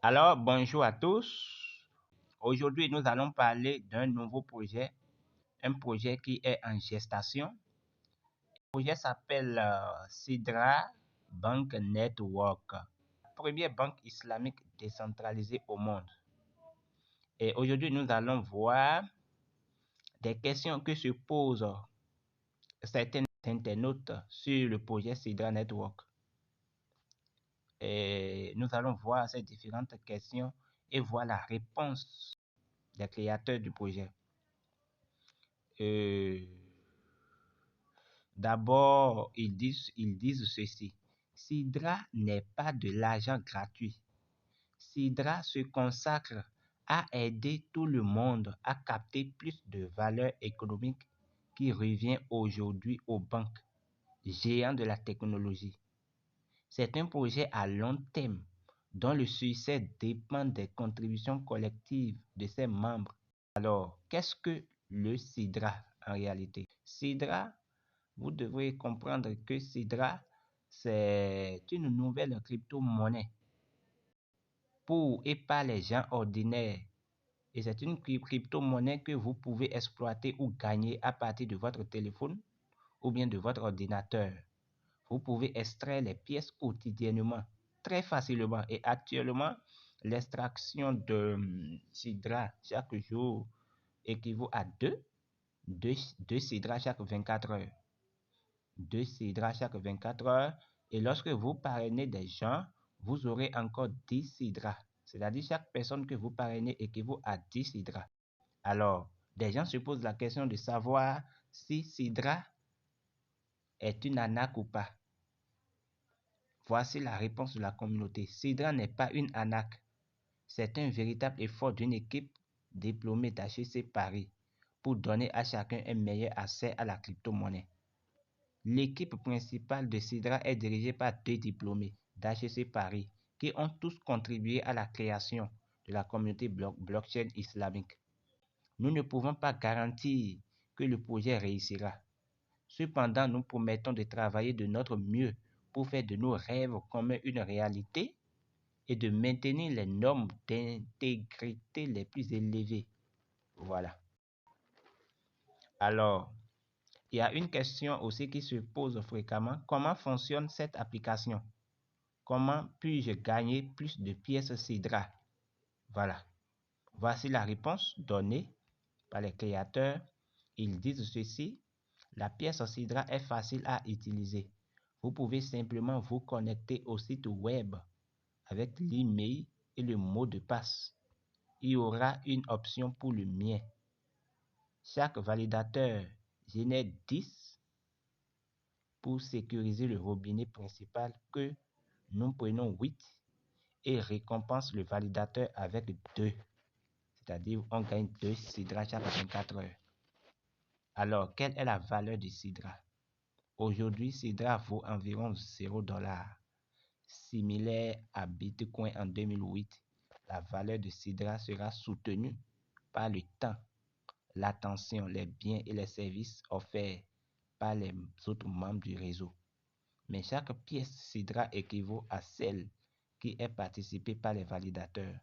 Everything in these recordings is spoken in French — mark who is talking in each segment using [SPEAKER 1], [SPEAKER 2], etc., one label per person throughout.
[SPEAKER 1] Alors, bonjour à tous. Aujourd'hui, nous allons parler d'un nouveau projet, un projet qui est en gestation. Le projet s'appelle Sidra Bank Network, la première banque islamique décentralisée au monde. Et aujourd'hui, nous allons voir des questions que se posent certains internautes sur le projet Sidra Network. Et nous allons voir ces différentes questions et voir la réponse des créateurs du projet. D'abord, ils disent ceci. Sidra n'est pas de l'argent gratuit. Sidra se consacre à aider tout le monde à capter plus de valeur économique qui revient aujourd'hui aux banques, géants de la technologie. C'est un projet à long terme dont le succès dépend des contributions collectives de ses membres. Alors, qu'est-ce que le Sidra en réalité? Sidra, vous devrez comprendre que Sidra, c'est une nouvelle crypto-monnaie pour et par les gens ordinaires. Et c'est une crypto-monnaie que vous pouvez exploiter ou gagner à partir de votre téléphone ou bien de votre ordinateur. Vous pouvez extraire les pièces quotidiennement, très facilement. Et actuellement, l'extraction de Sidra chaque jour équivaut à 2 Sidra chaque 24 heures. 2 Sidra chaque 24 heures. Et lorsque vous parrainez des gens, vous aurez encore 10 Sidra. C'est-à-dire chaque personne que vous parrainez équivaut à 10 Sidra. Alors, des gens se posent la question de savoir si Sidra est une arnaque ou pas. Voici la réponse de la communauté. Sidra n'est pas une arnaque. C'est un véritable effort d'une équipe diplômée d'HEC Paris pour donner à chacun un meilleur accès à la crypto-monnaie. L'équipe principale de Sidra est dirigée par 2 diplômés d'HEC Paris qui ont tous contribué à la création de la communauté blockchain islamique. Nous ne pouvons pas garantir que le projet réussira. Cependant, nous promettons de travailler de notre mieux pour faire de nos rêves communs une réalité et de maintenir les normes d'intégrité les plus élevées. Voilà. Alors, il y a une question aussi qui se pose fréquemment. Comment fonctionne cette application? Comment puis-je gagner plus de pièces Sidra? Voilà. Voici la réponse donnée par les créateurs. Ils disent ceci. La pièce Sidra est facile à utiliser. Vous pouvez simplement vous connecter au site web avec l'email et le mot de passe. Il y aura une option pour le mien. Chaque validateur génère 10 pour sécuriser le robinet principal que nous prenons 8 et récompense le validateur avec 2. C'est-à-dire on gagne 2 Sidra chaque 24 heures. Alors, quelle est la valeur du Sidra? Aujourd'hui, Sidra vaut environ $0. Similaire à Bitcoin en 2008, la valeur de Sidra sera soutenue par le temps, l'attention, les biens et les services offerts par les autres membres du réseau. Mais chaque pièce Sidra équivaut à celle qui est participée par les validateurs.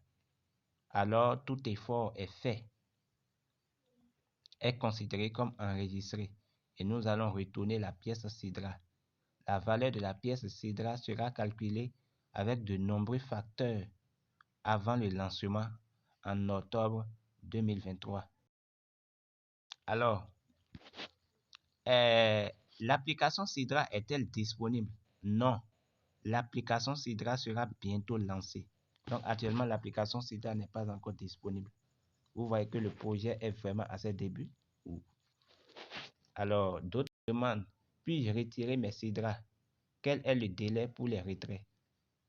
[SPEAKER 1] Alors, tout effort est considéré comme enregistré et nous allons retourner la pièce Sidra. La valeur de la pièce Sidra sera calculée avec de nombreux facteurs avant le lancement en octobre 2023. Alors, l'application Sidra est-elle disponible? Non. L'application Sidra sera bientôt lancée. Donc actuellement, l'application Sidra n'est pas encore disponible. Vous voyez que le projet est vraiment à ses débuts. Alors, d'autres demandent, puis-je retirer mes Sidra? Quel est le délai pour les retraits?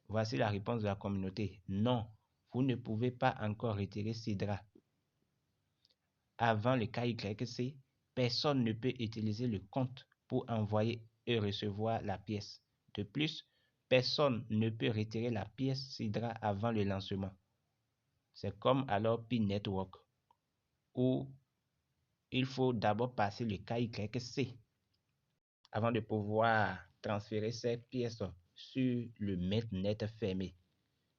[SPEAKER 1] Voici la réponse de la communauté. Non, vous ne pouvez pas encore retirer Sidra. Avant le KYC, personne ne peut utiliser le compte pour envoyer et recevoir la pièce. De plus, personne ne peut retirer la pièce Sidra avant le lancement. C'est comme alors Pi Network, où il faut d'abord passer le KYC avant de pouvoir transférer ces pièces sur le mainnet fermé.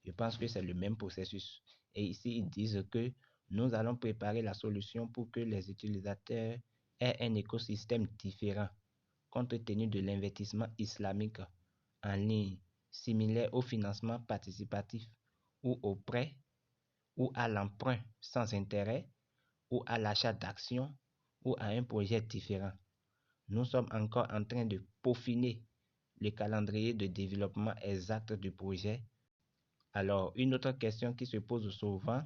[SPEAKER 1] Je pense que c'est le même processus. Et ici, ils disent que nous allons préparer la solution pour que les utilisateurs aient un écosystème différent, compte tenu de l'investissement islamique en ligne, similaire au financement participatif ou au prêt ou à l'emprunt sans intérêt ou à l'achat d'actions ou à un projet différent. Nous sommes encore en train de peaufiner le calendrier de développement exact du projet. Alors, une autre question qui se pose souvent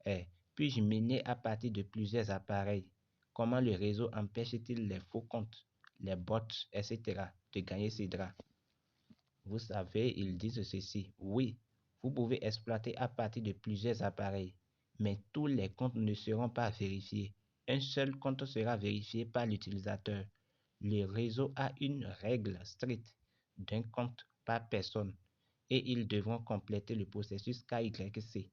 [SPEAKER 1] est, puis-je miner à partir de plusieurs appareils? Comment le réseau empêche-t-il les faux comptes, les bots, etc. de gagner ces droits? Vous savez, ils disent ceci. Oui, vous pouvez exploiter à partir de plusieurs appareils, mais tous les comptes ne seront pas vérifiés. Un seul compte sera vérifié par l'utilisateur. Le réseau a une règle stricte d'un compte par personne et ils devront compléter le processus KYC.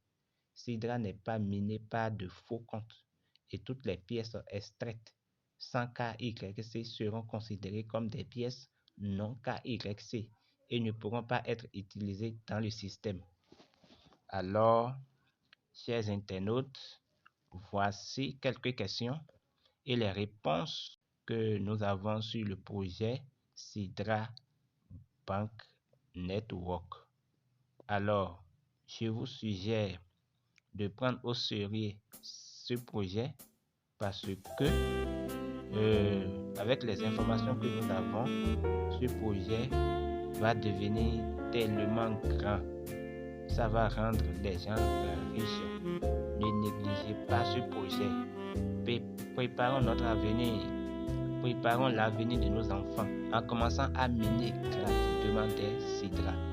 [SPEAKER 1] Sidra n'est pas miné par de faux comptes et toutes les pièces extraites sans KYC seront considérées comme des pièces non KYC et ne pourront pas être utilisées dans le système. Alors, chers internautes, voici quelques questions et les réponses que nous avons sur le projet Sidra Bank Network. Alors, je vous suggère de prendre au sérieux ce projet parce que avec les informations que nous avons, ce projet va devenir tellement grand. Ça va rendre les gens riches. Ne négligez pas ce projet. Préparons notre avenir. Préparons l'avenir de nos enfants en commençant à miner gratuitement des sidras.